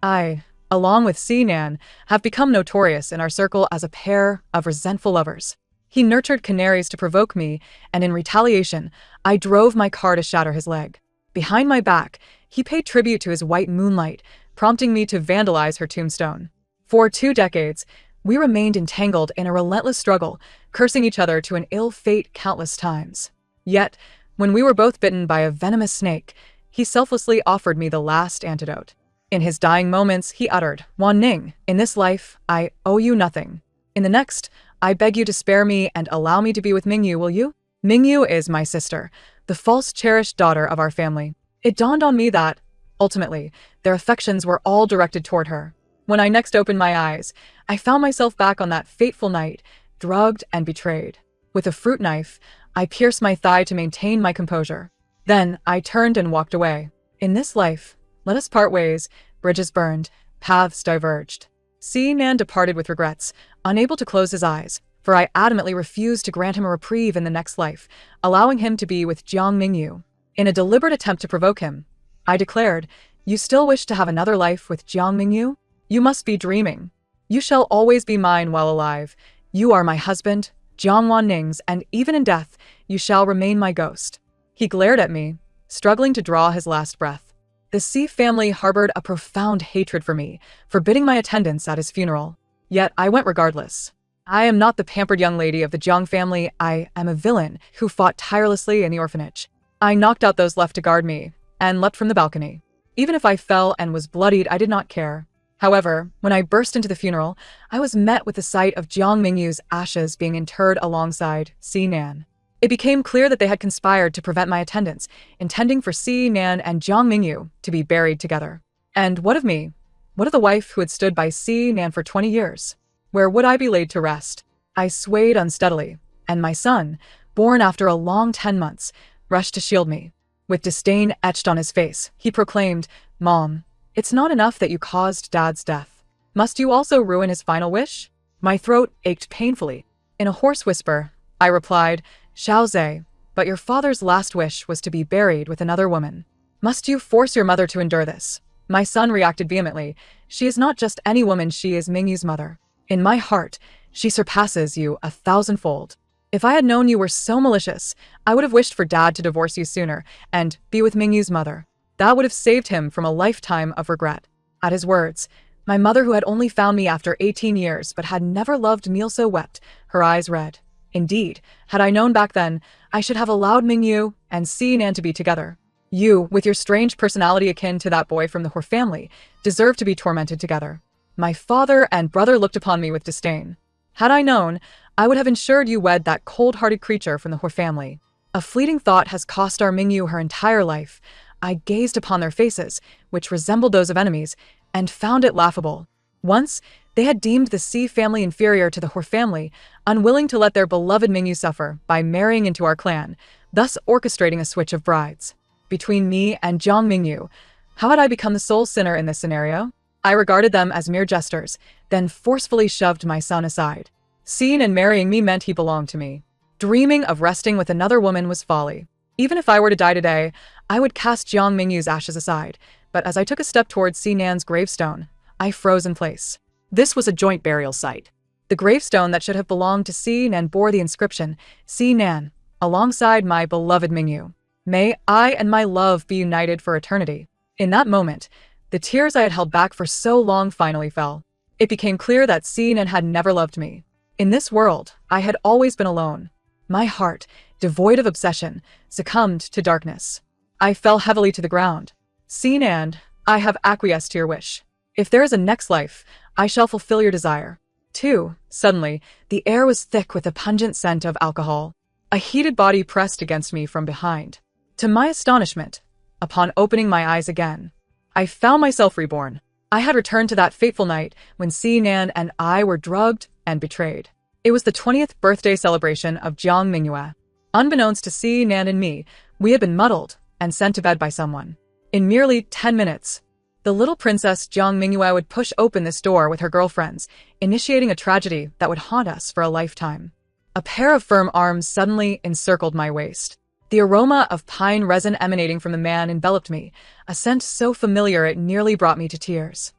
I, along with Sinan, have become notorious in our circle as a pair of resentful lovers. He nurtured canaries to provoke me, and in retaliation, I drove my car to shatter his leg. Behind my back, he paid tribute to his white moonlight, prompting me to vandalize her tombstone. For 2 decades, we remained entangled in a relentless struggle, cursing each other to an ill fate countless times. Yet, when we were both bitten by a venomous snake, he selflessly offered me the last antidote. In his dying moments, he uttered, "Wan Ning, in this life, I owe you nothing. In the next, I beg you to spare me and allow me to be with Mingyu, will you?" Mingyu is my sister, the false cherished daughter of our family. It dawned on me that, ultimately, their affections were all directed toward her. When I next opened my eyes, I found myself back on that fateful night, drugged and betrayed. With a fruit knife, I pierced my thigh to maintain my composure. Then I turned and walked away. In this life, let us part ways, bridges burned, paths diverged. Sinan departed with regrets, unable to close his eyes, for I adamantly refused to grant him a reprieve in the next life, allowing him to be with Jiang Mingyu. In a deliberate attempt to provoke him, I declared, "You still wish to have another life with Jiang Mingyu? You must be dreaming. You shall always be mine while alive. You are my husband, Jiang Wanning's, and even in death, you shall remain my ghost." He glared at me, struggling to draw his last breath. The Si family harbored a profound hatred for me, forbidding my attendance at his funeral. Yet I went regardless. I am not the pampered young lady of the Jiang family. I am a villain who fought tirelessly in the orphanage. I knocked out those left to guard me, and leapt from the balcony. Even if I fell and was bloodied, I did not care. However, when I burst into the funeral, I was met with the sight of Jiang Mingyu's ashes being interred alongside Sinan. It became clear that they had conspired to prevent my attendance, intending for Sinan and Jiang Mingyu to be buried together. And what of me? What of the wife who had stood by Sinan for 20 years? Where would I be laid to rest? I swayed unsteadily, and my son, born after a long 10 months, rushed to shield me. With disdain etched on his face, he proclaimed, "Mom, it's not enough that you caused Dad's death. Must you also ruin his final wish?" My throat ached painfully. In a hoarse whisper, I replied, "Xiaozhe, but your father's last wish was to be buried with another woman. Must you force your mother to endure this?" My son reacted vehemently. "She is not just any woman, she is Mingyu's mother. In my heart, she surpasses you 1,000-fold. If I had known you were so malicious, I would have wished for Dad to divorce you sooner and be with Mingyu's mother. That would have saved him from a lifetime of regret." At his words, my mother, who had only found me after 18 years but had never loved Milso, wept, her eyes red. Indeed, had I known back then, I should have allowed Mingyu and Sinan to be together. You, with your strange personality akin to that boy from the Hor family, deserve to be tormented together. My father and brother looked upon me with disdain. Had I known, I would have ensured you wed that cold-hearted creature from the Hor family. A fleeting thought has cost our Mingyu her entire life. I gazed upon their faces, which resembled those of enemies, and found it laughable. Once, they had deemed the Si family inferior to the Hor family, unwilling to let their beloved Mingyu suffer by marrying into our clan, thus orchestrating a switch of brides. Between me and Jiang Mingyu, how had I become the sole sinner in this scenario? I regarded them as mere jesters, then forcefully shoved my son aside. Seeing and marrying me meant he belonged to me. Dreaming of resting with another woman was folly. Even if I were to die today, I would cast Jiang Mingyu's ashes aside, but as I took a step towards Sinan's gravestone, I froze in place. This was a joint burial site. The gravestone that should have belonged to Sinan bore the inscription, "Sinan, alongside my beloved Mingyu. May I and my love be united for eternity." In that moment, the tears I had held back for so long finally fell. It became clear that Sinan had never loved me. In this world, I had always been alone. My heart, devoid of obsession, succumbed to darkness. I fell heavily to the ground. Sinan, I have acquiesced to your wish. If there is a next life, I shall fulfill your desire. 2. Suddenly, the air was thick with a pungent scent of alcohol. A heated body pressed against me from behind. To my astonishment, upon opening my eyes again, I found myself reborn. I had returned to that fateful night when Sinan and I were drugged and betrayed. It was the 20th birthday celebration of Jiang Mingyue. Unbeknownst to Sinan and me, we had been muddled and sent to bed by someone. In merely 10 minutes, the little princess Jiang Mingyue would push open this door with her girlfriends, initiating a tragedy that would haunt us for a lifetime. A pair of firm arms suddenly encircled my waist. The aroma of pine resin emanating from the man enveloped me, a scent so familiar it nearly brought me to tears.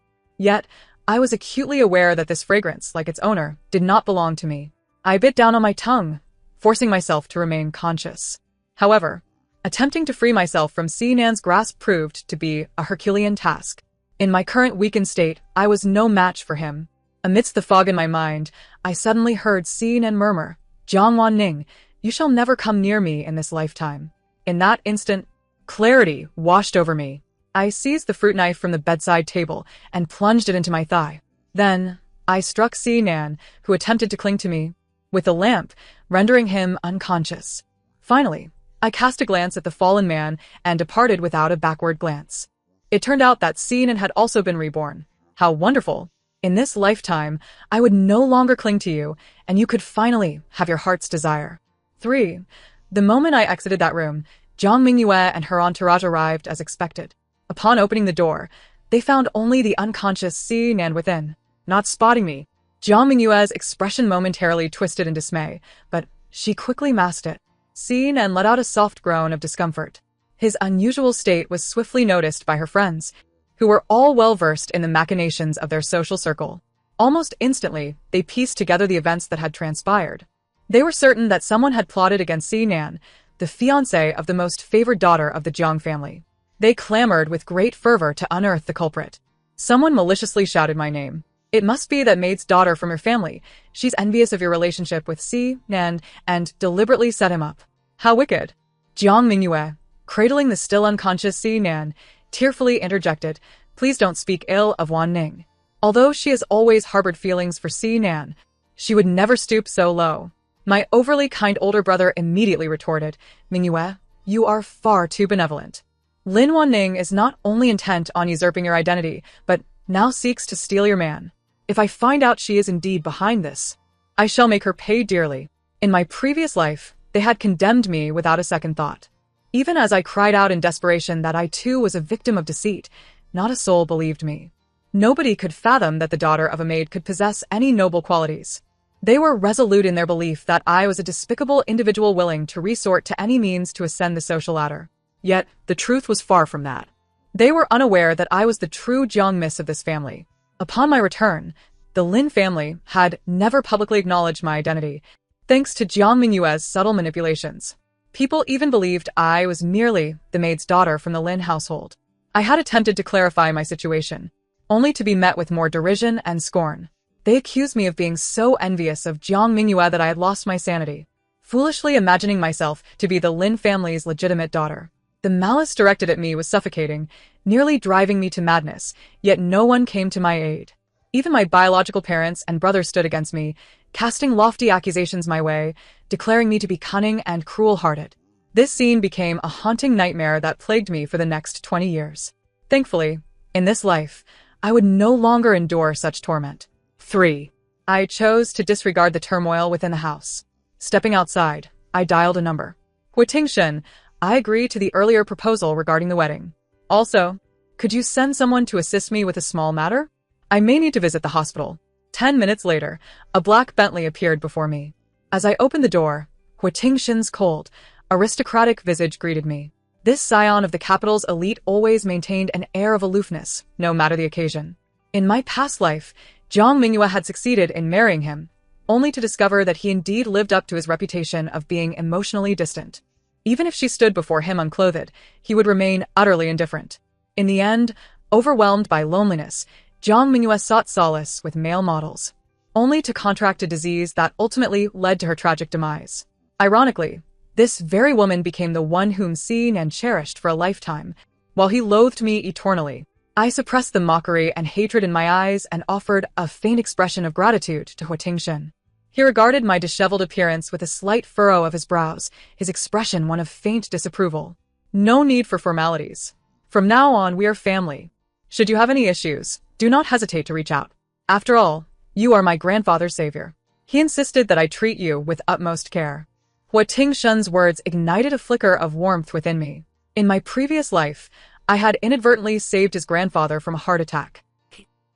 Yet, I was acutely aware that this fragrance, like its owner, did not belong to me. I bit down on my tongue, forcing myself to remain conscious. However, attempting to free myself from Sinan's grasp proved to be a Herculean task. In my current weakened state, I was no match for him. Amidst the fog in my mind, I suddenly heard Sinan murmur, "Jiang Wanning, you shall never come near me in this lifetime." In that instant, clarity washed over me. I seized the fruit knife from the bedside table and plunged it into my thigh. Then, I struck Sinan, who attempted to cling to me, with the lamp, rendering him unconscious. Finally, I cast a glance at the fallen man and departed without a backward glance. It turned out that Sinan had also been reborn. How wonderful! In this lifetime, I would no longer cling to you, and you could finally have your heart's desire. 3. The moment I exited that room, Zhang Mingyue and her entourage arrived as expected. Upon opening the door, they found only the unconscious Sinan within. Not spotting me, Zhang Mingyue's expression momentarily twisted in dismay, but she quickly masked it. Sinan let out a soft groan of discomfort. His unusual state was swiftly noticed by her friends, who were all well-versed in the machinations of their social circle. Almost instantly, they pieced together the events that had transpired. They were certain that someone had plotted against Sinan, the fiancé of the most favored daughter of the Jiang family. They clamored with great fervor to unearth the culprit. Someone maliciously shouted my name. "It must be that maid's daughter from your family. She's envious of your relationship with Sinan and deliberately set him up." How wicked! Jiang Mingyue, cradling the still unconscious Sinan, tearfully interjected, "Please don't speak ill of Wanning. Although she has always harbored feelings for Sinan, she would never stoop so low." My overly kind older brother immediately retorted, "Mingyue, you are far too benevolent. Lin Wanning is not only intent on usurping your identity, but now seeks to steal your man. If I find out she is indeed behind this, I shall make her pay dearly." In my previous life, they had condemned me without a second thought. Even as I cried out in desperation that I too was a victim of deceit, not a soul believed me. Nobody could fathom that the daughter of a maid could possess any noble qualities. They were resolute in their belief that I was a despicable individual willing to resort to any means to ascend the social ladder. Yet, the truth was far from that. They were unaware that I was the true Jiang miss of this family. Upon my return, the Lin family had never publicly acknowledged my identity, thanks to Jiang Mingyue's subtle manipulations. People even believed I was merely the maid's daughter from the Lin household. I had attempted to clarify my situation, only to be met with more derision and scorn. They accused me of being so envious of Jiang Mingyue that I had lost my sanity, foolishly imagining myself to be the Lin family's legitimate daughter. The malice directed at me was suffocating, nearly driving me to madness, yet no one came to my aid. Even my biological parents and brothers stood against me, casting lofty accusations my way, declaring me to be cunning and cruel-hearted. This scene became a haunting nightmare that plagued me for the next 20 years. Thankfully, in this life, I would no longer endure such torment. 3. I chose to disregard the turmoil within the house. Stepping outside, I dialed a number. Tingshen, I agree to the earlier proposal regarding the wedding. Also, could you send someone to assist me with a small matter? I may need to visit the hospital. 10 minutes later, a black Bentley appeared before me. As I opened the door, Tingshen's cold, aristocratic visage greeted me. This scion of the capital's elite always maintained an air of aloofness, no matter the occasion. In my past life, Jiang Mingyue had succeeded in marrying him, only to discover that he indeed lived up to his reputation of being emotionally distant. Even if she stood before him unclothed, he would remain utterly indifferent. In the end, overwhelmed by loneliness, Jiang Mingyue sought solace with male models, only to contract a disease that ultimately led to her tragic demise. Ironically, this very woman became the one whom Sinan cherished for a lifetime, while he loathed me eternally. I suppressed the mockery and hatred in my eyes and offered a faint expression of gratitude to Tingshen. He regarded my disheveled appearance with a slight furrow of his brows, his expression one of faint disapproval. "No need for formalities. From now on, we are family. Should you have any issues, do not hesitate to reach out. After all, you are my grandfather's savior. He insisted that I treat you with utmost care." Tingshen's words ignited a flicker of warmth within me. In my previous life, I had inadvertently saved his grandfather from a heart attack.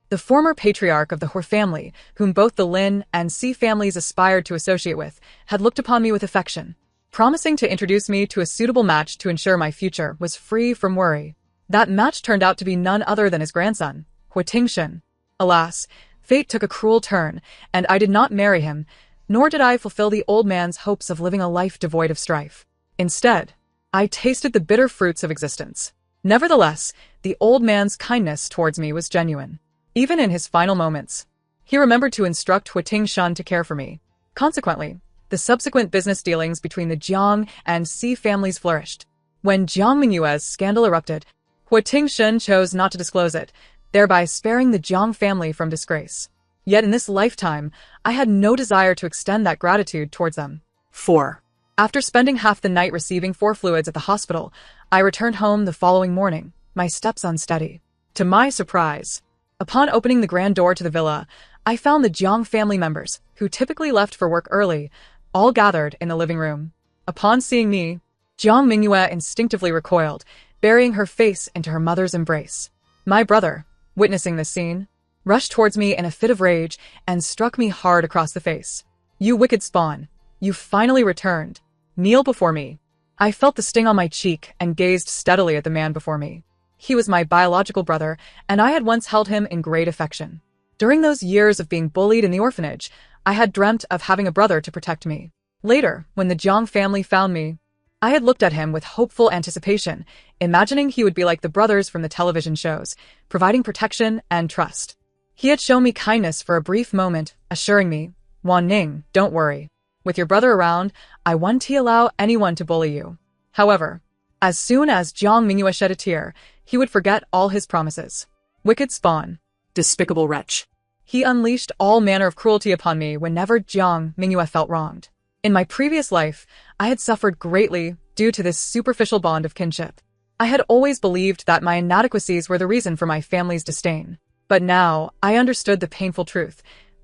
The former patriarch of the Hor family, whom both the Lin and Si families aspired to associate with, had looked upon me with affection. Promising to introduce me to a suitable match to ensure my future was free from worry. That match turned out to be none other than his grandson, Tingshen. Alas, fate took a cruel turn, and I did not marry him, nor did I fulfill the old man's hopes of living a life devoid of strife. Instead, I tasted the bitter fruits of existence. Nevertheless, the old man's kindness towards me was genuine. Even in his final moments, he remembered to instruct Huiting Shun to care for me. Consequently, the subsequent business dealings between the Jiang and Si families flourished. When Jiang Mingyue's scandal erupted, Huiting Shun chose not to disclose it, thereby sparing the Jiang family from disgrace. Yet in this lifetime, I had no desire to extend that gratitude towards them. 4. After spending half the night receiving 4 fluids at the hospital, I returned home the following morning, my steps unsteady. To my surprise, upon opening the grand door to the villa, I found the Jiang family members, who typically left for work early, all gathered in the living room. Upon seeing me, Jiang Mingyue instinctively recoiled, burying her face into her mother's embrace. My brother, witnessing this scene, rushed towards me in a fit of rage and struck me hard across the face. "You wicked spawn, you finally returned. Kneel before me." I felt the sting on my cheek and gazed steadily at the man before me. He was my biological brother, and I had once held him in great affection. During those years of being bullied in the orphanage, I had dreamt of having a brother to protect me. Later, when the Jiang family found me, I had looked at him with hopeful anticipation, imagining he would be like the brothers from the television shows, providing protection and trust. He had shown me kindness for a brief moment, assuring me, "Wan Ning, don't worry. With your brother around, I won't allow anyone to bully you." However, as soon as Jiang Mingyue shed a tear, he would forget all his promises. Wicked spawn. Despicable wretch. He unleashed all manner of cruelty upon me whenever Jiang Mingyue felt wronged. In my previous life, I had suffered greatly due to this superficial bond of kinship. I had always believed that my inadequacies were the reason for my family's disdain. But now, I understood the painful truth.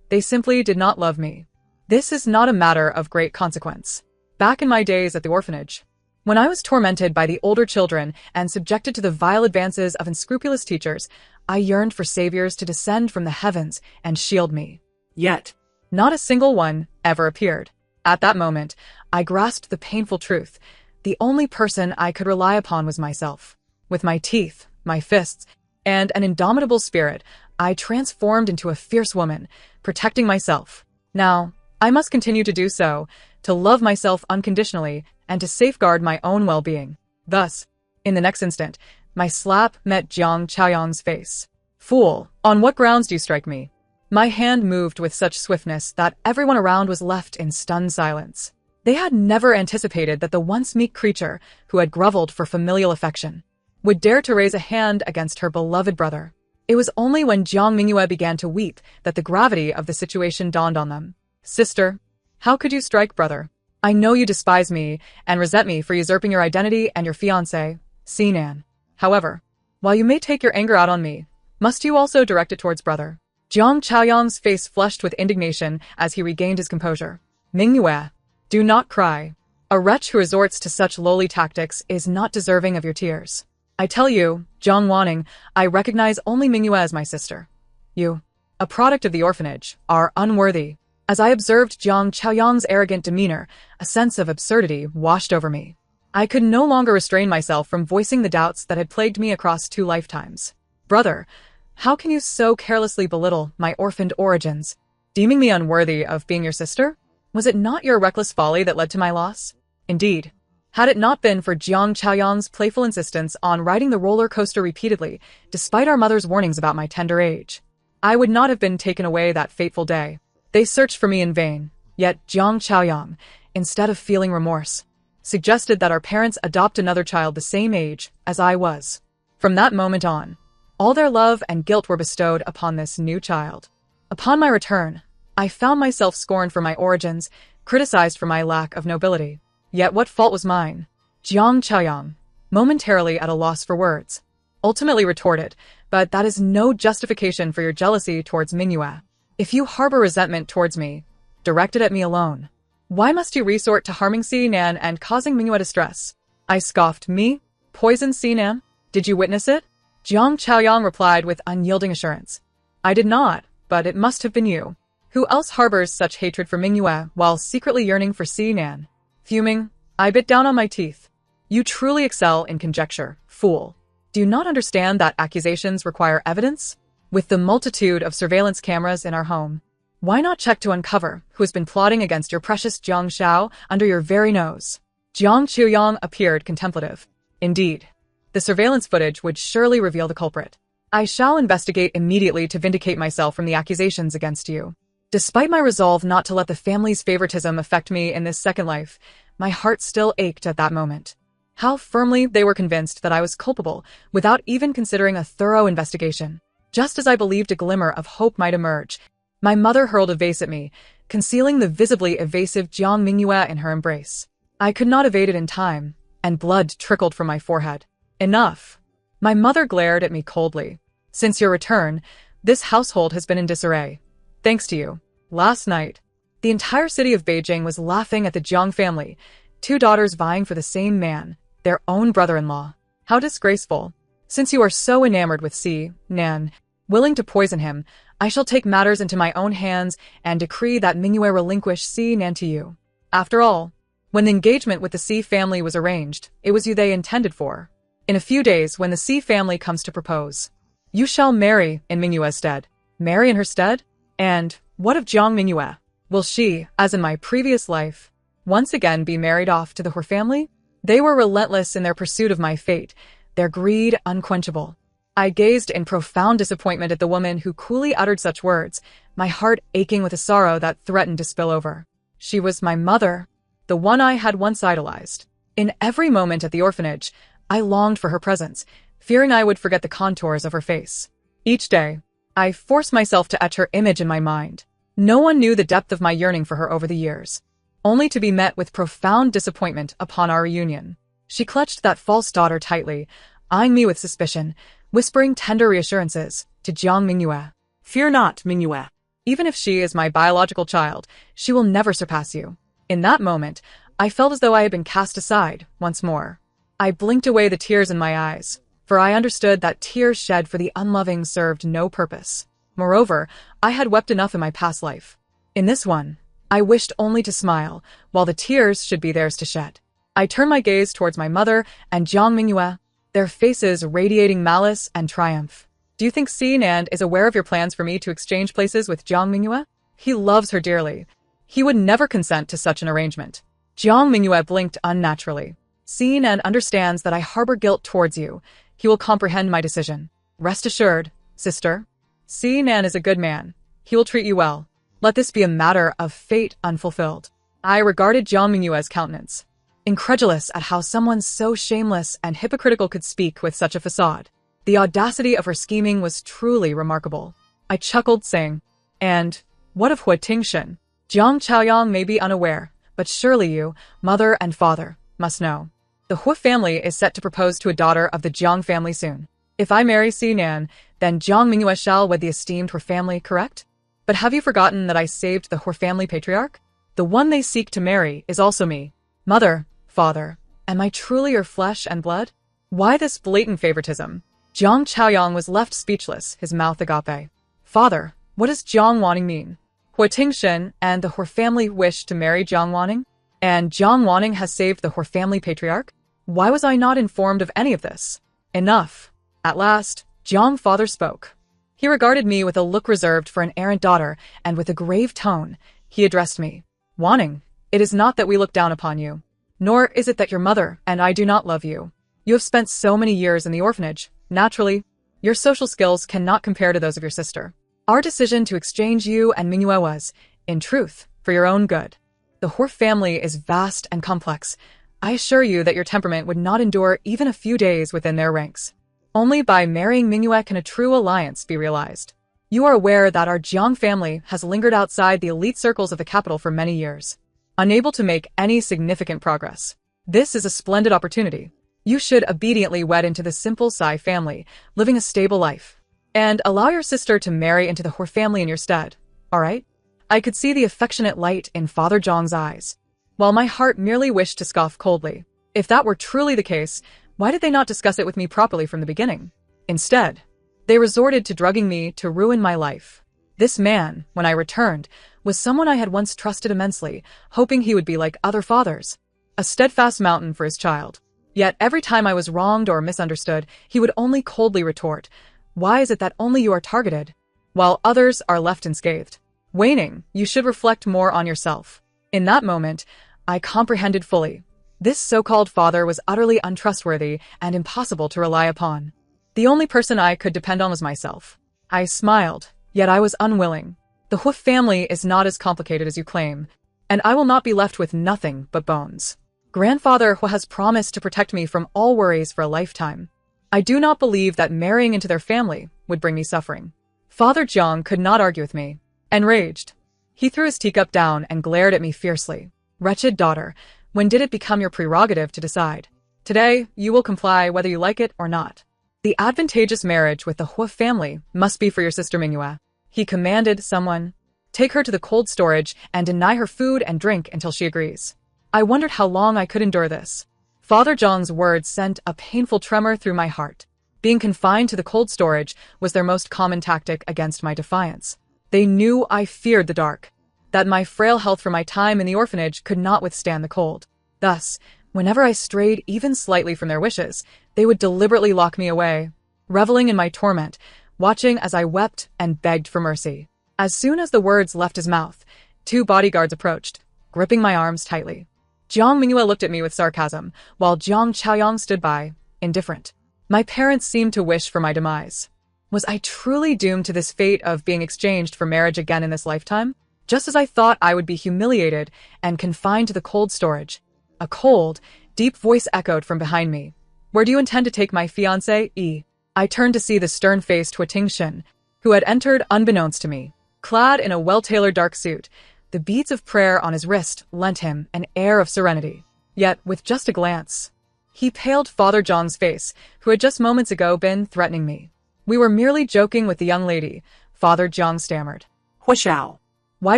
They simply did not love me. This is not a matter of great consequence. Back in my days at the orphanage, when I was tormented by the older children and subjected to the vile advances of unscrupulous teachers, I yearned for saviors to descend from the heavens and shield me. Yet, not a single one ever appeared. At that moment, I grasped the painful truth. The only person I could rely upon was myself. With my teeth, my fists, and an indomitable spirit, I transformed into a fierce woman, protecting myself. Now, I must continue to do so, to love myself unconditionally, and to safeguard my own well-being. Thus, in the next instant, my slap met Jiang Chaoyang's face. "Fool, on what grounds do you strike me?" My hand moved with such swiftness that everyone around was left in stunned silence. They had never anticipated that the once meek creature, who had groveled for familial affection, would dare to raise a hand against her beloved brother. It was only when Jiang Mingyue began to weep that the gravity of the situation dawned on them. "Sister, how could you strike brother? I know you despise me and resent me for usurping your identity and your fiancé, Sinan. However, while you may take your anger out on me, must you also direct it towards brother?" Jiang Chaoyang's face flushed with indignation as he regained his composure. "Mingyue, do not cry. A wretch who resorts to such lowly tactics is not deserving of your tears. I tell you, Jiang Wanning, I recognize only Mingyue as my sister. You, a product of the orphanage, are unworthy." As I observed Jiang Chaoyang's arrogant demeanor, a sense of absurdity washed over me. I could no longer restrain myself from voicing the doubts that had plagued me across 2 lifetimes. "Brother, how can you so carelessly belittle my orphaned origins, deeming me unworthy of being your sister? Was it not your reckless folly that led to my loss? Indeed, had it not been for Jiang Chaoyang's playful insistence on riding the roller coaster repeatedly, despite our mother's warnings about my tender age, I would not have been taken away that fateful day. They searched for me in vain, yet Jiang Chaoyang, instead of feeling remorse, suggested that our parents adopt another child the same age as I was. From that moment on, all their love and guilt were bestowed upon this new child. Upon my return, I found myself scorned for my origins, criticized for my lack of nobility. Yet what fault was mine? Jiang Chaoyang, momentarily at a loss for words, ultimately retorted, "But that is no justification for your jealousy towards Mingyue. If you harbor resentment towards me, direct it at me alone. Why must you resort to harming Sinan and causing Mingyue distress?" I scoffed. "Me? Poison Sinan? Did you witness it?" Jiang Chaoyang replied with unyielding assurance. "I did not, but it must have been you. Who else harbors such hatred for Mingyue while secretly yearning for Sinan?" Fuming, I bit down on my teeth. "You truly excel in conjecture, fool. Do you not understand that accusations require evidence? With the multitude of surveillance cameras in our home, why not check to uncover who has been plotting against your precious Jiang Xiao under your very nose? Jiang Chuyang appeared contemplative. Indeed, the surveillance footage would surely reveal the culprit. I shall investigate immediately to vindicate myself from the accusations against you. Despite my resolve not to let the family's favoritism affect me in this second life, my heart still ached at that moment. How firmly they were convinced that I was culpable without even considering a thorough investigation. Just as I believed a glimmer of hope might emerge, my mother hurled a vase at me, concealing the visibly evasive Jiang Mingyue in her embrace. I could not evade it in time, and blood trickled from my forehead. Enough. My mother glared at me coldly. Since your return, this household has been in disarray. Thanks to you. Last night, the entire city of Beijing was laughing at the Jiang family, two daughters vying for the same man, their own brother-in-law. How disgraceful. Since you are so enamored with Si Nan, willing to poison him, I shall take matters into my own hands and decree that Mingyue relinquish Si Nan to you. After all, when the engagement with the Si family was arranged, it was you they intended for. In a few days, when the Si family comes to propose, you shall marry in Mingyue's stead. Marry in her stead? And what of Jiang Mingyue? Will she, as in my previous life, once again be married off to the He family? They were relentless in their pursuit of my fate, their greed unquenchable. I gazed in profound disappointment at the woman who coolly uttered such words, my heart aching with a sorrow that threatened to spill over. She was my mother, the one I had once idolized. In every moment at the orphanage, I longed for her presence, fearing I would forget the contours of her face. Each day, I forced myself to etch her image in my mind. No one knew the depth of my yearning for her over the years, only to be met with profound disappointment upon our reunion. She clutched that false daughter tightly, eyeing me with suspicion, whispering tender reassurances to Jiang Mingyue. Fear not, Mingyue. Even if she is my biological child, she will never surpass you. In that moment, I felt as though I had been cast aside once more. I blinked away the tears in my eyes, for I understood that tears shed for the unloving served no purpose. Moreover, I had wept enough in my past life. In this one, I wished only to smile, while the tears should be theirs to shed. I turned my gaze towards my mother and Jiang Mingyue, their faces radiating malice and triumph. Do you think Si Nan is aware of your plans for me to exchange places with Jiang Mingyue? He loves her dearly. He would never consent to such an arrangement. Jiang Mingyue blinked unnaturally. Si Nan understands that I harbor guilt towards you. He will comprehend my decision. Rest assured, sister. Si Nan is a good man. He will treat you well. Let this be a matter of fate unfulfilled. I regarded Jiang Mingyue's countenance, incredulous at how someone so shameless and hypocritical could speak with such a facade. The audacity of her scheming was truly remarkable. I chuckled, saying, and what of Hu Tingshen? Jiang Chaoyang may be unaware, but surely you, mother and father, must know. The Hu family is set to propose to a daughter of the Jiang family soon. If I marry Si Nan, then Jiang Mingyue shall wed the esteemed Hu family, correct? But have you forgotten that I saved the Hu family patriarch? The one they seek to marry is also me. Mother, father, am I truly your flesh and blood? Why this blatant favoritism? Jiang Chaoyang was left speechless, his mouth agape. Father, what does Jiang Wanning mean? Hu Tingshen and the Hu family wish to marry Jiang Wanning? And Jiang Wanning has saved the Hu family patriarch? Why was I not informed of any of this? Enough. At last, Jiang father spoke. He regarded me with a look reserved for an errant daughter, and with a grave tone, he addressed me. Wanning, it is not that we look down upon you, nor is it that your mother and I do not love you. You have spent so many years in the orphanage. Naturally, your social skills cannot compare to those of your sister. Our decision to exchange you and Mingyue was, in truth, for your own good. The Hu family is vast and complex. I assure you that your temperament would not endure even a few days within their ranks. Only by marrying Mingyue can a true alliance be realized. You are aware that our Jiang family has lingered outside the elite circles of the capital for many years, unable to make any significant progress. This is a splendid opportunity. You should obediently wed into the simple Si family, living a stable life, and allow your sister to marry into the Hu family in your stead, all right? I could see the affectionate light in Father Zhang's eyes, while my heart merely wished to scoff coldly. If that were truly the case, why did they not discuss it with me properly from the beginning? Instead, they resorted to drugging me to ruin my life. This man, when I returned, was someone I had once trusted immensely, hoping he would be like other fathers, a steadfast mountain for his child. Yet every time I was wronged or misunderstood, he would only coldly retort, Why is it that only you are targeted, while others are left unscathed? Waning, you should reflect more on yourself. In that moment, I comprehended fully. This so-called father was utterly untrustworthy and impossible to rely upon. The only person I could depend on was myself. I smiled, yet I was unwilling. The Hoof family is not as complicated as you claim, and I will not be left with nothing but bones. Grandfather Hua has promised to protect me from all worries for a lifetime. I do not believe that marrying into their family would bring me suffering. Father Jiang could not argue with me. Enraged, he threw his teacup down and glared at me fiercely. Wretched daughter, when did it become your prerogative to decide? Today, you will comply whether you like it or not. The advantageous marriage with the Hua family must be for your sister Mingyue. He commanded someone. Take her to the cold storage and deny her food and drink until she agrees. I wondered how long I could endure this. Father Zhang's words sent a painful tremor through my heart. Being confined to the cold storage was their most common tactic against my defiance. They knew I feared the dark, that my frail health from my time in the orphanage could not withstand the cold. Thus, whenever I strayed even slightly from their wishes, they would deliberately lock me away, reveling in my torment, watching as I wept and begged for mercy. As soon as the words left his mouth, 2 bodyguards approached, gripping my arms tightly. Jiang Mingyue looked at me with sarcasm, while Jiang Chaoyang stood by, indifferent. My parents seemed to wish for my demise. Was I truly doomed to this fate of being exchanged for marriage again in this lifetime? Just as I thought I would be humiliated and confined to the cold storage, a cold, deep voice echoed from behind me. Where do you intend to take my fiancé? I turned to see the stern-faced Hua Tingshen, who had entered unbeknownst to me. Clad in a well-tailored dark suit, the beads of prayer on his wrist lent him an air of serenity. Yet, with just a glance, he paled Father Zhang's face, who had just moments ago been threatening me. We were merely joking with the young lady, Father Jiang stammered. Hua Xiao. Why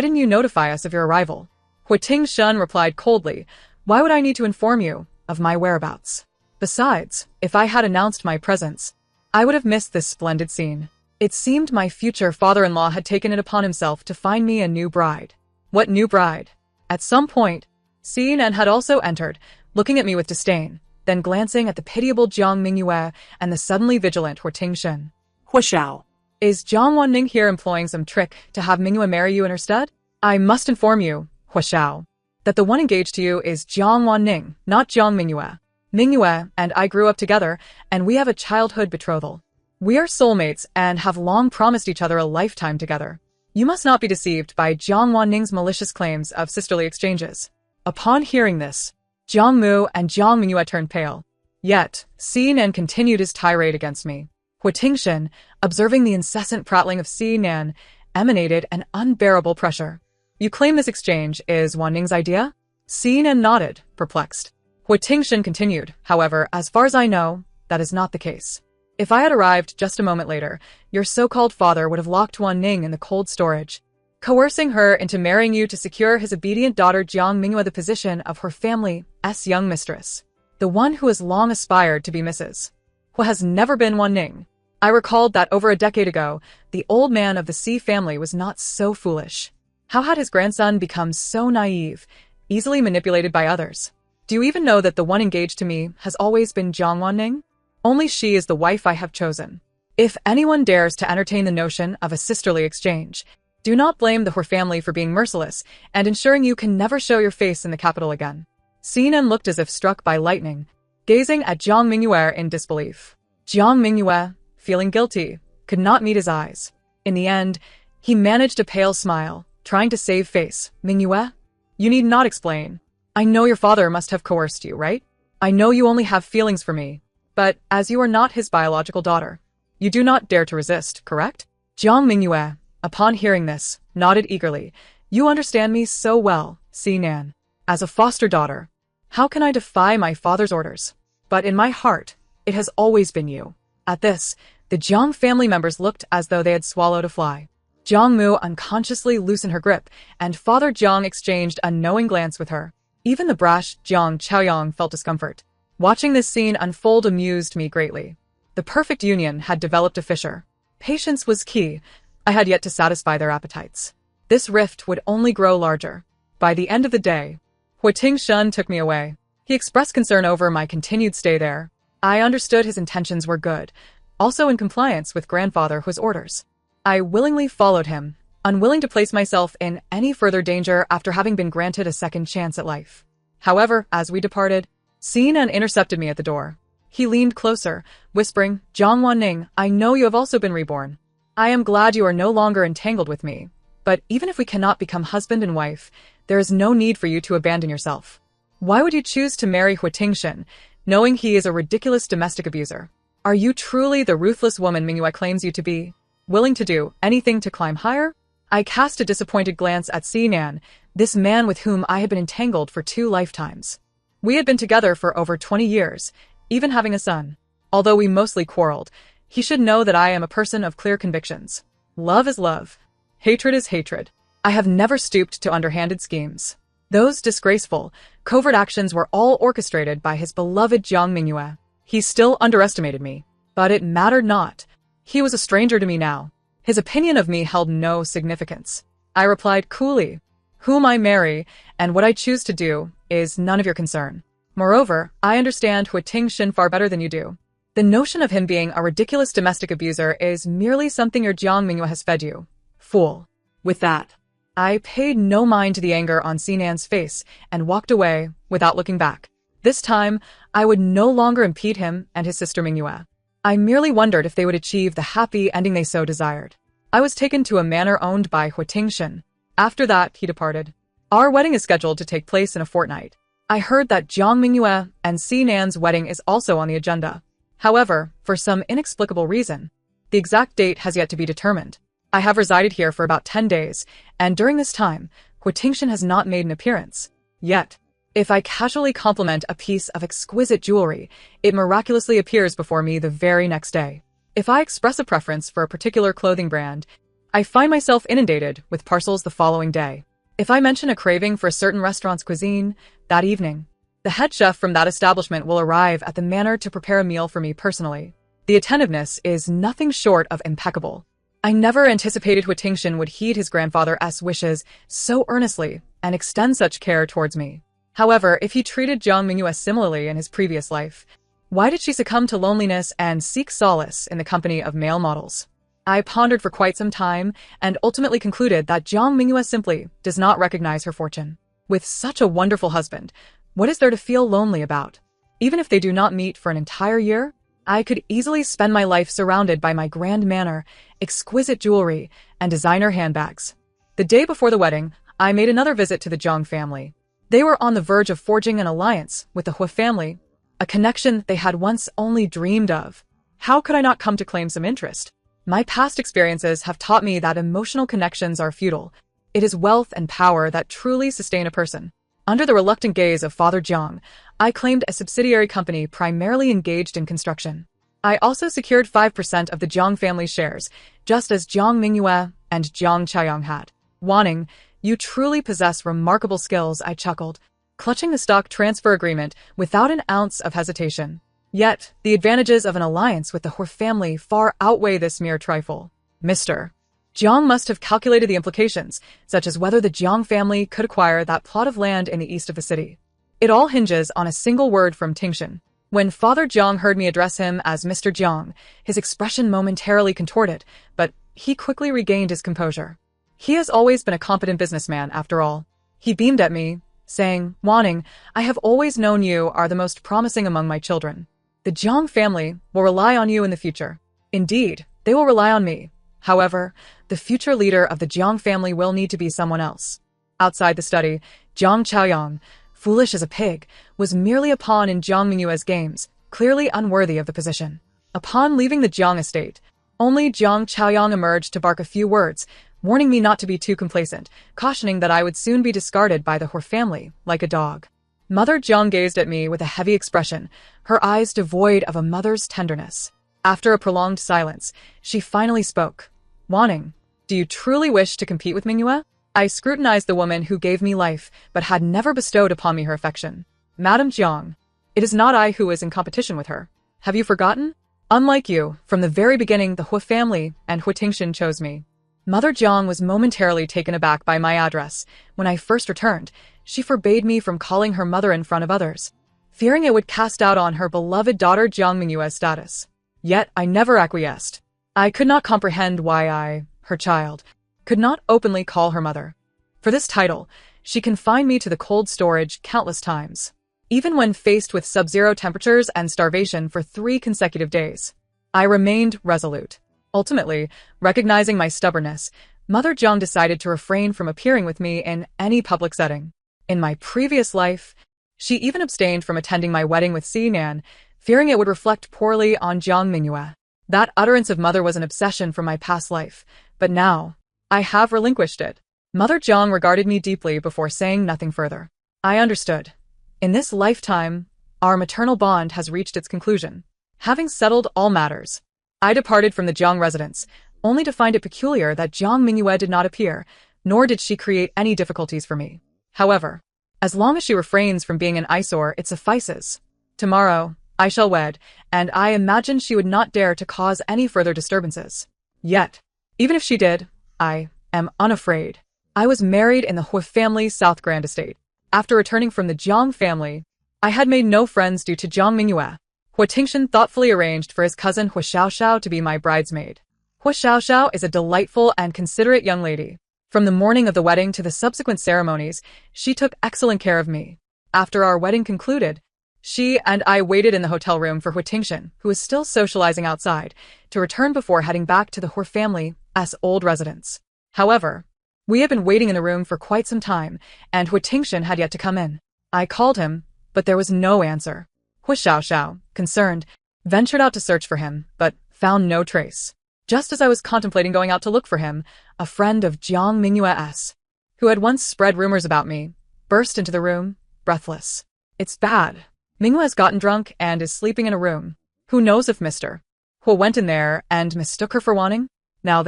didn't you notify us of your arrival? Hua Tingshen replied coldly. Why would I need to inform you of my whereabouts? Besides, if I had announced my presence, I would have missed this splendid scene. It seemed my future father-in-law had taken it upon himself to find me a new bride. What new bride? At some point, Xinan had also entered, looking at me with disdain, then glancing at the pitiable Jiang Mingyue and the suddenly vigilant Hua Tingshen. Hua Xiao. Is Jiang Wanning here employing some trick to have Mingyue marry you in her stead? I must inform you, Hua Xiao, that the one engaged to you is Jiang Wanning, not Jiang Mingyue. Mingyue and I grew up together, and we have a childhood betrothal. We are soulmates and have long promised each other a lifetime together. You must not be deceived by Jiang Wanning's malicious claims of sisterly exchanges. Upon hearing this, Jiang Mu and Jiang Mingyue turned pale. Yet, Xinan continued his tirade against me. Hua Tingshen, observing the incessant prattling of Xinan, emanated an unbearable pressure. You claim this exchange is Wanning's idea? Xinan nodded, perplexed. Hua Tingshen continued, however, as far as I know, that is not the case. If I had arrived just a moment later, your so-called father would have locked Wanning in the cold storage, coercing her into marrying you to secure his obedient daughter Jiang Mingyue the position of her family's young mistress, the one who has long aspired to be Mrs. Hua has never been Wanning. I recalled that over a decade ago, the old man of the Xi family was not so foolish. How had his grandson become so naive, easily manipulated by others? Do you even know that the one engaged to me has always been Jiang Wanning? Only she is the wife I have chosen. If anyone dares to entertain the notion of a sisterly exchange, do not blame the Hua family for being merciless and ensuring you can never show your face in the capital again. Xinan looked as if struck by lightning, gazing at Jiang Mingyue in disbelief. Jiang Mingyue, feeling guilty, could not meet his eyes. In the end, he managed a pale smile, trying to save face. Mingyue, you need not explain. I know your father must have coerced you, right? I know you only have feelings for me, but as you are not his biological daughter, you do not dare to resist, correct? Jiang Mingyue, upon hearing this, nodded eagerly. You understand me so well, Xinan. As a foster daughter, how can I defy my father's orders? But in my heart, it has always been you. At this, the Jiang family members looked as though they had swallowed a fly. Jiang Mu unconsciously loosened her grip, and Father Jiang exchanged a knowing glance with her. Even the brash Jiang Chaoyang felt discomfort. Watching this scene unfold amused me greatly. The perfect union had developed a fissure. Patience was key. I had yet to satisfy their appetites. This rift would only grow larger. By the end of the day, Hua Tingshen took me away. He expressed concern over my continued stay there. I understood his intentions were good, also in compliance with grandfather Hu's orders. I willingly followed him, unwilling to place myself in any further danger after having been granted a second chance at life. However, as we departed, Xinan intercepted me at the door. He leaned closer, whispering, "Jiang Wanning, I know you have also been reborn. I am glad you are no longer entangled with me, but even if we cannot become husband and wife, there is no need for you to abandon yourself. Why would you choose to marry Hu Tingshan, knowing he is a ridiculous domestic abuser? Are you truly the ruthless woman Mingyue claims you to be, willing to do anything to climb higher?" I cast a disappointed glance at Xinan, this man with whom I had been entangled for 2 lifetimes. We had been together for over 20 years, even having a son. Although we mostly quarreled, he should know that I am a person of clear convictions. Love is love. Hatred is hatred. I have never stooped to underhanded schemes. Those disgraceful, covert actions were all orchestrated by his beloved Jiang Mingyue. He still underestimated me, but it mattered not. He was a stranger to me now. His opinion of me held no significance. I replied coolly, "Whom I marry and what I choose to do is none of your concern. Moreover, I understand Hu Tingshan far better than you do. The notion of him being a ridiculous domestic abuser is merely something your Jiang Mingyue has fed you. Fool." With that, I paid no mind to the anger on Xinan's face and walked away without looking back. This time, I would no longer impede him and his sister Mingyue. I merely wondered if they would achieve the happy ending they so desired. I was taken to a manor owned by Hu Tingshan. After that, he departed. Our wedding is scheduled to take place in a fortnight. I heard that Jiang Mingyue and Xinan's wedding is also on the agenda. However, for some inexplicable reason, the exact date has yet to be determined. I have resided here for about 10 days, and during this time, Hu Tingshan has not made an appearance. Yet, if I casually compliment a piece of exquisite jewelry, it miraculously appears before me the very next day. If I express a preference for a particular clothing brand, I find myself inundated with parcels the following day. If I mention a craving for a certain restaurant's cuisine, that evening, the head chef from that establishment will arrive at the manor to prepare a meal for me personally. The attentiveness is nothing short of impeccable. I never anticipated Hu Tingshan would heed his grandfather's wishes so earnestly and extend such care towards me. However, if he treated Jiang Mingyue similarly in his previous life, why did she succumb to loneliness and seek solace in the company of male models? I pondered for quite some time and ultimately concluded that Jiang Mingyue simply does not recognize her fortune. With such a wonderful husband, what is there to feel lonely about? Even if they do not meet for an entire year, I could easily spend my life surrounded by my grand manor, exquisite jewelry, and designer handbags. The day before the wedding, I made another visit to the Jiang family. They were on the verge of forging an alliance with the Hu family, a connection they had once only dreamed of. How could I not come to claim some interest? My past experiences have taught me that emotional connections are futile. It is wealth and power that truly sustain a person. Under the reluctant gaze of Father Jiang, I claimed a subsidiary company primarily engaged in construction. I also secured 5% of the Jiang family shares, just as Jiang Mingyue and Jiang Chaoyang had. Wanning, you truly possess remarkable skills, I chuckled, clutching the stock transfer agreement without an ounce of hesitation. Yet, the advantages of an alliance with the Hu family far outweigh this mere trifle. Mr. Jiang must have calculated the implications, such as whether the Jiang family could acquire that plot of land in the east of the city. It all hinges on a single word from Tingshan. When Father Jiang heard me address him as Mr. Jiang, his expression momentarily contorted, but he quickly regained his composure. He has always been a competent businessman, after all. He beamed at me, saying, "Wanning, I have always known you are the most promising among my children. The Jiang family will rely on you in the future. Indeed, they will rely on me. However, the future leader of the Jiang family will need to be someone else." Outside the study, Jiang Chaoyang, foolish as a pig, was merely a pawn in Jiang Mingyue's games, clearly unworthy of the position. Upon leaving the Jiang estate, only Jiang Chaoyang emerged to bark a few words, warning me not to be too complacent, cautioning that I would soon be discarded by the Hu family, like a dog. Mother Jiang gazed at me with a heavy expression, her eyes devoid of a mother's tenderness. After a prolonged silence, she finally spoke. "Wanning, do you truly wish to compete with Mingyue?" I scrutinized the woman who gave me life, but had never bestowed upon me her affection. "Madame Jiang, it is not I who is in competition with her. Have you forgotten? Unlike you, from the very beginning the Hu family and Hu Tingshan chose me." Mother Jiang was momentarily taken aback by my address. When I first returned, she forbade me from calling her mother in front of others, fearing it would cast doubt on her beloved daughter Jiang Mingyue's status. Yet I never acquiesced. I could not comprehend why her child, could not openly call her mother. For this title, she confined me to the cold storage countless times, even when faced with sub-zero temperatures and starvation for 3 consecutive days. I remained resolute. Ultimately, recognizing my stubbornness, Mother Jiang decided to refrain from appearing with me in any public setting. In my previous life, she even abstained from attending my wedding with Xinan, fearing it would reflect poorly on Jiang Mingyue. That utterance of mother was an obsession from my past life, but now, I have relinquished it. Mother Jiang regarded me deeply before saying nothing further. I understood. In this lifetime, our maternal bond has reached its conclusion. Having settled all matters, I departed from the Jiang residence, only to find it peculiar that Jiang Mingyue did not appear, nor did she create any difficulties for me. However, as long as she refrains from being an eyesore, it suffices. Tomorrow, I shall wed, and I imagined she would not dare to cause any further disturbances. Yet, even if she did, I am unafraid. I was married in the Hu family's South Grand Estate. After returning from the Jiang family, I had made no friends due to Jiang Mingyue. Hu Tingshan thoughtfully arranged for his cousin Hu Xiaoxiao to be my bridesmaid. Hu Xiaoxiao is a delightful and considerate young lady. From the morning of the wedding to the subsequent ceremonies, she took excellent care of me. After our wedding concluded, she and I waited in the hotel room for Hu Tingshan, who was still socializing outside, to return before heading back to the Hu family's old residence. However, we had been waiting in the room for quite some time, and Hu Tingshan had yet to come in. I called him, but there was no answer. Hu Xiaoxiao, concerned, ventured out to search for him, but found no trace. Just as I was contemplating going out to look for him, a friend of Jiang Mingyue's, who had once spread rumors about me, burst into the room, breathless. It's bad. Mingyue's gotten drunk and is sleeping in a room. Who knows if Mr. Hu went in there and mistook her for wanting? Now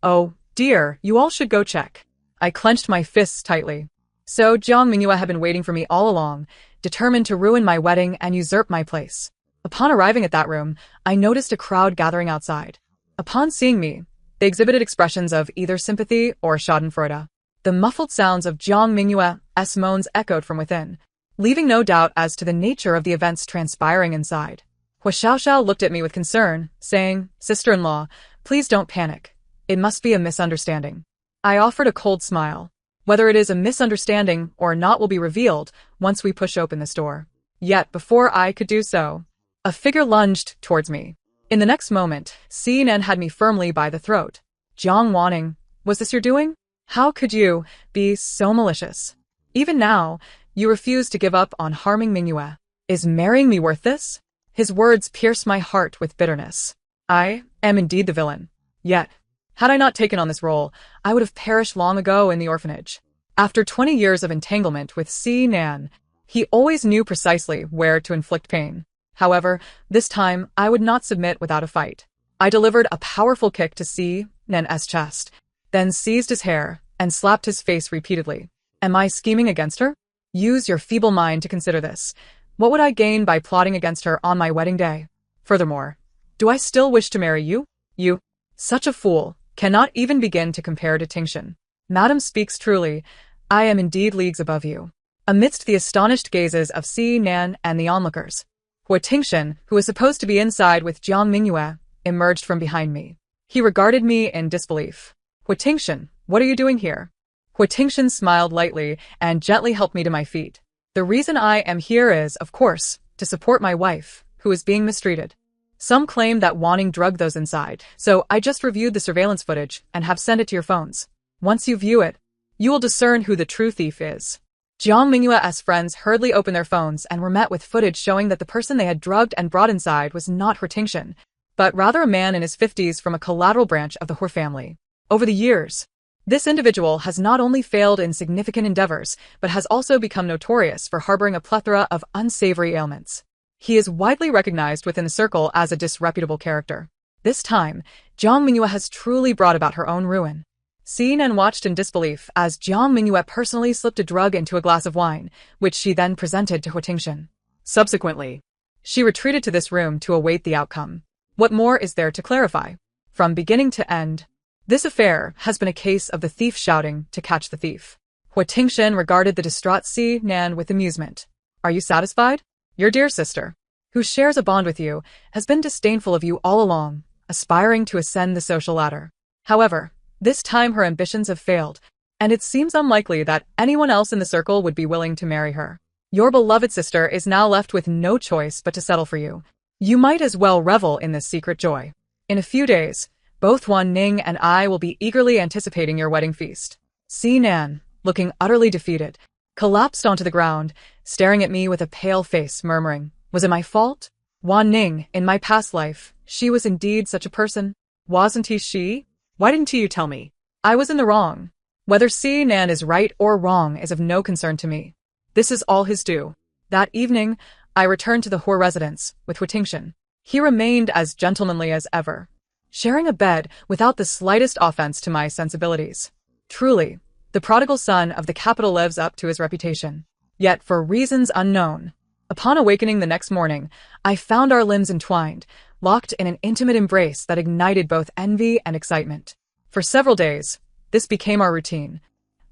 oh dear, you all should go check. I clenched my fists tightly. So Jiang Mingyue had been waiting for me all along, determined to ruin my wedding and usurp my place. Upon arriving at that room, I noticed a crowd gathering outside. Upon seeing me, they exhibited expressions of either sympathy or schadenfreude. The muffled sounds of Jiang Mingyue's moans echoed from within, leaving no doubt as to the nature of the events transpiring inside. Hu Xiaoxiao looked at me with concern, saying, "Sister-in-law, please don't panic. It must be a misunderstanding." I offered a cold smile. Whether it is a misunderstanding or not will be revealed once we push open this door. Yet before I could do so, a figure lunged towards me. In the next moment, Xinan had me firmly by the throat. "Jiang Wanning, was this your doing? How could you be so malicious? Even now, you refuse to give up on harming Mingyue. Is marrying me worth this?" His words pierced my heart with bitterness. I am indeed the villain. Yet, had I not taken on this role, I would have perished long ago in the orphanage. After 20 years of entanglement with Xinan, he always knew precisely where to inflict pain. However, this time, I would not submit without a fight. I delivered a powerful kick to Xian's chest, then seized his hair and slapped his face repeatedly. Am I scheming against her? Use your feeble mind to consider this. What would I gain by plotting against her on my wedding day? Furthermore, do I still wish to marry you? You, such a fool, cannot even begin to compare to Tingshan. Madam speaks truly. I am indeed leagues above you. Amidst the astonished gazes of Xinan and the onlookers, Hu Tingshan, who was supposed to be inside with Jiang Mingyue, emerged from behind me. He regarded me in disbelief. "Hu Tingshan, what are you doing here?" Hu Tingshan smiled lightly and gently helped me to my feet. "The reason I am here is, of course, to support my wife, who is being mistreated. Some claim that Wanning drugged those inside, so I just reviewed the surveillance footage and have sent it to your phones. Once you view it, you will discern who the true thief is." Jiang Mingyue's friends hurriedly opened their phones and were met with footage showing that the person they had drugged and brought inside was not Hu Tingshan, but rather a man in his 50s from a collateral branch of the Hu family. Over the years, this individual has not only failed in significant endeavors, but has also become notorious for harboring a plethora of unsavory ailments. He is widely recognized within the circle as a disreputable character. This time, Jiang Mingyue has truly brought about her own ruin. Xinan watched in disbelief as Jiang Mingyue personally slipped a drug into a glass of wine, which she then presented to Hu Tingshan. Subsequently, she retreated to this room to await the outcome. What more is there to clarify? From beginning to end, this affair has been a case of the thief shouting to catch the thief. Hu Tingshan regarded the distraught Xinan with amusement. "Are you satisfied? Your dear sister." who shares a bond with you, has been disdainful of you all along, aspiring to ascend the social ladder. However, this time her ambitions have failed, and it seems unlikely that anyone else in the circle would be willing to marry her. Your beloved sister is now left with no choice but to settle for you. You might as well revel in this secret joy. In a few days, both Wan Ning and I will be eagerly anticipating your wedding feast. Nan, looking utterly defeated, collapsed onto the ground, staring at me with a pale face, murmuring, "Was it my fault? Wan Ning, in my past life, she was indeed such a person. Wasn't he she? Why didn't you tell me? I was in the wrong. Whether Nan is right or wrong is of no concern to me. This is all his due." That evening, I returned to the Hor residence with Huitingxian. He remained as gentlemanly as ever, sharing a bed without the slightest offense to my sensibilities. Truly, the prodigal son of the capital lives up to his reputation. Yet, for reasons unknown, upon awakening the next morning, I found our limbs entwined, locked in an intimate embrace that ignited both envy and excitement. For several days, this became our routine.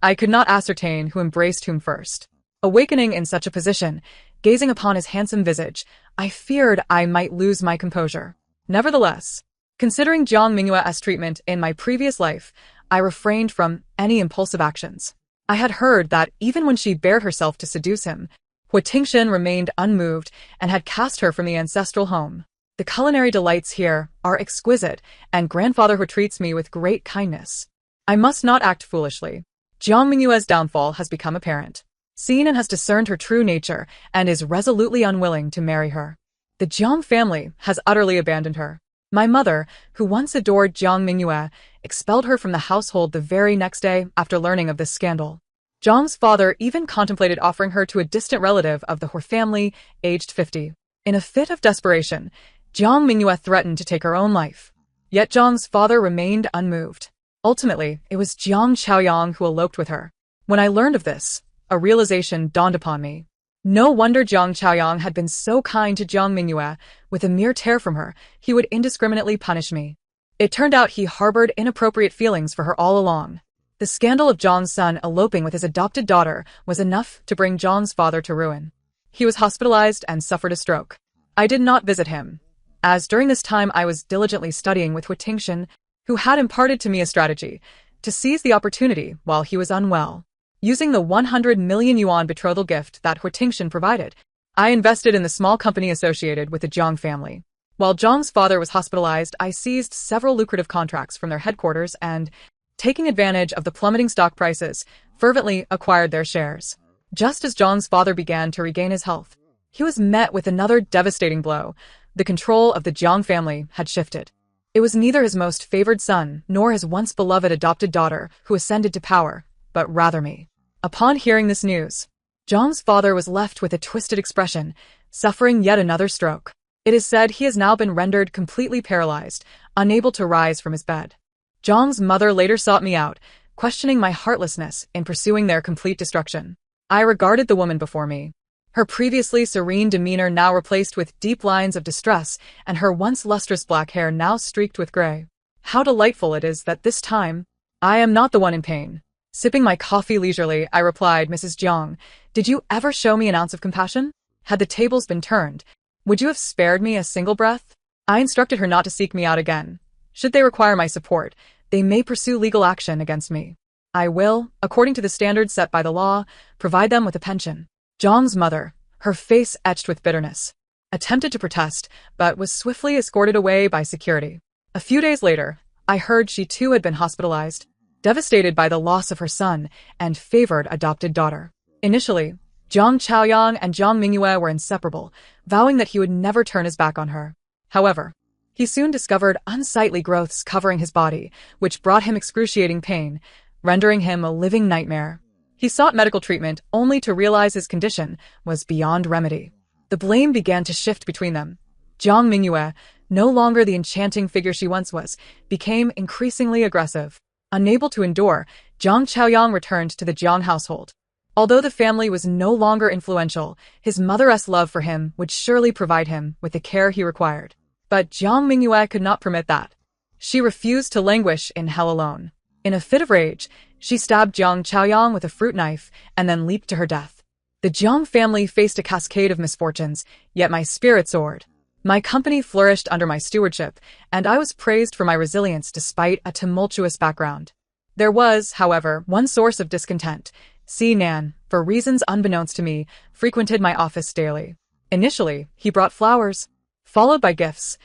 I could not ascertain who embraced whom first. Awakening in such a position, gazing upon his handsome visage, I feared I might lose my composure. Nevertheless, considering Jiang Minghua's treatment in my previous life, I refrained from any impulsive actions. I had heard that even when she bared herself to seduce him, Huitingxian remained unmoved and had cast her from the ancestral home. The culinary delights here are exquisite, and grandfather who treats me with great kindness. I must not act foolishly. Jiang Minghua's downfall has become apparent. Nan has discerned her true nature and is resolutely unwilling to marry her. The Jiang family has utterly abandoned her. My mother, who once adored Jiang Minghua, expelled her from the household the very next day after learning of this scandal. Jiang's father even contemplated offering her to a distant relative of the Hor family, aged 50. In a fit of desperation, Jiang Minghua threatened to take her own life. Yet Jiang's father remained unmoved. Ultimately, it was Jiang Chaoyang who eloped with her. When I learned of this, a realization dawned upon me. No wonder Jiang Chaoyang had been so kind to Jiang Minghua. With a mere tear from her, he would indiscriminately punish me. It turned out he harbored inappropriate feelings for her all along. The scandal of Jiang's son eloping with his adopted daughter was enough to bring Jiang's father to ruin. He was hospitalized and suffered a stroke. I did not visit him, as during this time I was diligently studying with Huitingxian, who had imparted to me a strategy to seize the opportunity while he was unwell. Using the 100 million yuan betrothal gift that Huitingxian provided, I invested in the small company associated with the Jiang family. While Jiang's father was hospitalized, I seized several lucrative contracts from their headquarters and, taking advantage of the plummeting stock prices, fervently acquired their shares. Just as Jiang's father began to regain his health, he was met with another devastating blow. The control of the Jiang family had shifted. It was neither his most favored son nor his once beloved adopted daughter who ascended to power, but rather me. Upon hearing this news, Jiang's father was left with a twisted expression, suffering yet another stroke. It is said he has now been rendered completely paralyzed, unable to rise from his bed. Jiang's mother later sought me out, questioning my heartlessness in pursuing their complete destruction. I regarded the woman before me, her previously serene demeanor now replaced with deep lines of distress and her once lustrous black hair now streaked with gray. How delightful it is that this time, I am not the one in pain. Sipping my coffee leisurely, I replied, "Mrs. Jiang, did you ever show me an ounce of compassion? Had the tables been turned, would you have spared me a single breath?" I instructed her not to seek me out again. Should they require my support, they may pursue legal action against me. I will, according to the standards set by the law, provide them with a pension. Jiang's mother, her face etched with bitterness, attempted to protest, but was swiftly escorted away by security. A few days later, I heard she too had been hospitalized, devastated by the loss of her son and favored adopted daughter. Initially, Jiang Chaoyang and Jiang Minghua were inseparable, vowing that he would never turn his back on her. However, he soon discovered unsightly growths covering his body, which brought him excruciating pain, rendering him a living nightmare. He sought medical treatment only to realize his condition was beyond remedy. The blame began to shift between them. Jiang Minghua, no longer the enchanting figure she once was, became increasingly aggressive. Unable to endure, Jiang Chaoyang returned to the Jiang household. Although the family was no longer influential, his mother's love for him would surely provide him with the care he required. But Jiang Minghua could not permit that. She refused to languish in hell alone. In a fit of rage, she stabbed Jiang Chaoyang with a fruit knife and then leaped to her death. The Jiang family faced a cascade of misfortunes, yet my spirit soared. My company flourished under my stewardship, and I was praised for my resilience despite a tumultuous background. There was, however, one source of discontent. Nan, for reasons unbeknownst to me, frequented my office daily. Initially, he brought flowers, followed by gifts,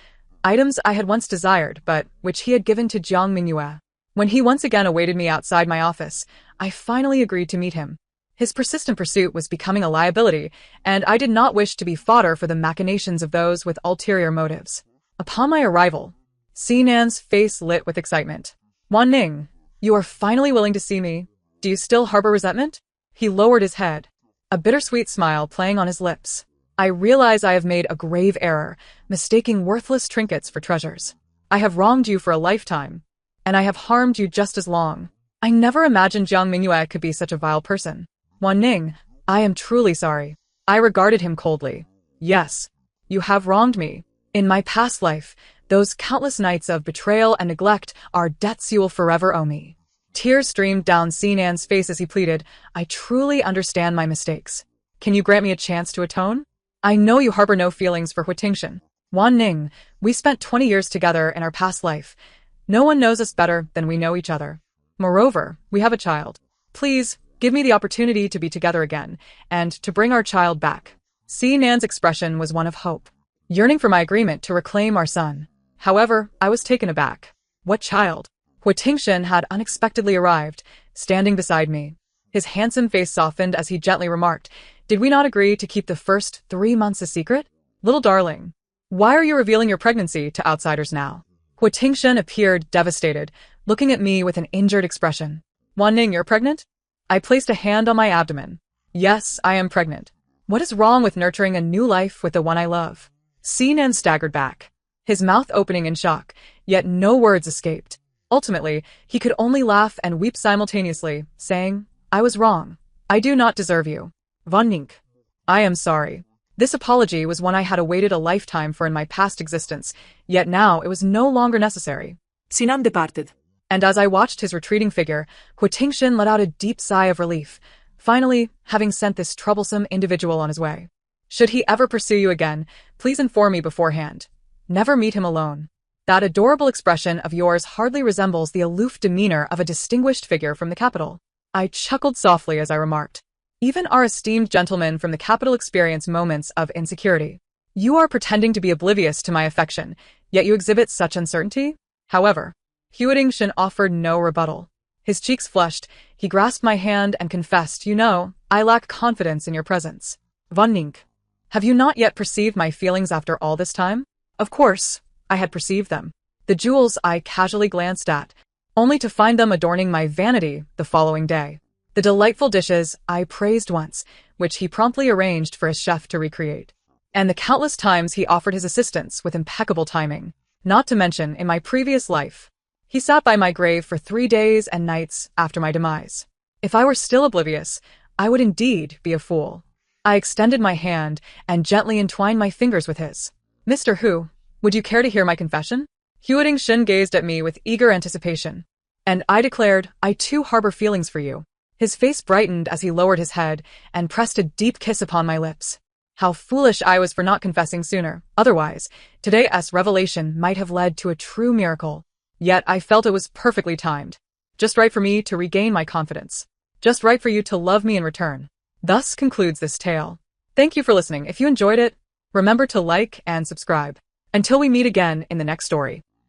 items I had once desired but which he had given to Jiang Mingyue. When he once again awaited me outside my office, I finally agreed to meet him. His persistent pursuit was becoming a liability, and I did not wish to be fodder for the machinations of those with ulterior motives. Upon my arrival, Nan's face lit with excitement. Wan Ning, you are finally willing to see me. Do you still harbor resentment? He lowered his head, a bittersweet smile playing on his lips. I realize I have made a grave error, mistaking worthless trinkets for treasures. I have wronged you for a lifetime, and I have harmed you just as long. I never imagined Jiang Mingyue could be such a vile person. Wan Ning, I am truly sorry. I regarded him coldly. Yes, you have wronged me. In my past life, those countless nights of betrayal and neglect are debts you will forever owe me. Tears streamed down Nan's face as he pleaded, I truly understand my mistakes. Can you grant me a chance to atone? I know you harbor no feelings for Tingshan. Wan Ning, we spent 20 years together in our past life. No one knows us better than we know each other. Moreover, we have a child. Please, give me the opportunity to be together again, and to bring our child back. Nan's expression was one of hope, yearning for my agreement to reclaim our son. However, I was taken aback. What child? Tingshan had unexpectedly arrived, standing beside me. His handsome face softened as he gently remarked, Did we not agree to keep the first 3 months a secret? Little darling, why are you revealing your pregnancy to outsiders now? Tingshan appeared devastated, looking at me with an injured expression. Wan Ning, you're pregnant? I placed a hand on my abdomen. Yes, I am pregnant. What is wrong with nurturing a new life with the one I love? Nan staggered back, his mouth opening in shock, yet no words escaped. Ultimately, he could only laugh and weep simultaneously, saying, I was wrong. I do not deserve you. Wan Ning, I am sorry. This apology was one I had awaited a lifetime for in my past existence, yet now it was no longer necessary. Nan departed. And as I watched his retreating figure, Tingshan let out a deep sigh of relief, finally having sent this troublesome individual on his way. Should he ever pursue you again, please inform me beforehand. Never meet him alone. That adorable expression of yours hardly resembles the aloof demeanor of a distinguished figure from the capital. I chuckled softly as I remarked. Even our esteemed gentlemen from the capital experience moments of insecurity. You are pretending to be oblivious to my affection, yet you exhibit such uncertainty? However, Tingshan offered no rebuttal. His cheeks flushed, he grasped my hand and confessed, You know, I lack confidence in your presence. Wan Ning, have you not yet perceived my feelings after all this time? Of course, I had perceived them. The jewels I casually glanced at, only to find them adorning my vanity the following day. The delightful dishes I praised once, which he promptly arranged for his chef to recreate. And the countless times he offered his assistance with impeccable timing. Not to mention, in my previous life, he sat by my grave for 3 days and nights after my demise. If I were still oblivious, I would indeed be a fool. I extended my hand and gently entwined my fingers with his. Mr. Hu, would you care to hear my confession? Tingshan gazed at me with eager anticipation. And I declared, I too harbor feelings for you. His face brightened as he lowered his head and pressed a deep kiss upon my lips. How foolish I was for not confessing sooner. Otherwise, today's revelation might have led to a true miracle. Yet I felt it was perfectly timed. Just right for me to regain my confidence. Just right for you to love me in return. Thus concludes this tale. Thank you for listening. If you enjoyed it, remember to like and subscribe. Until we meet again in the next story.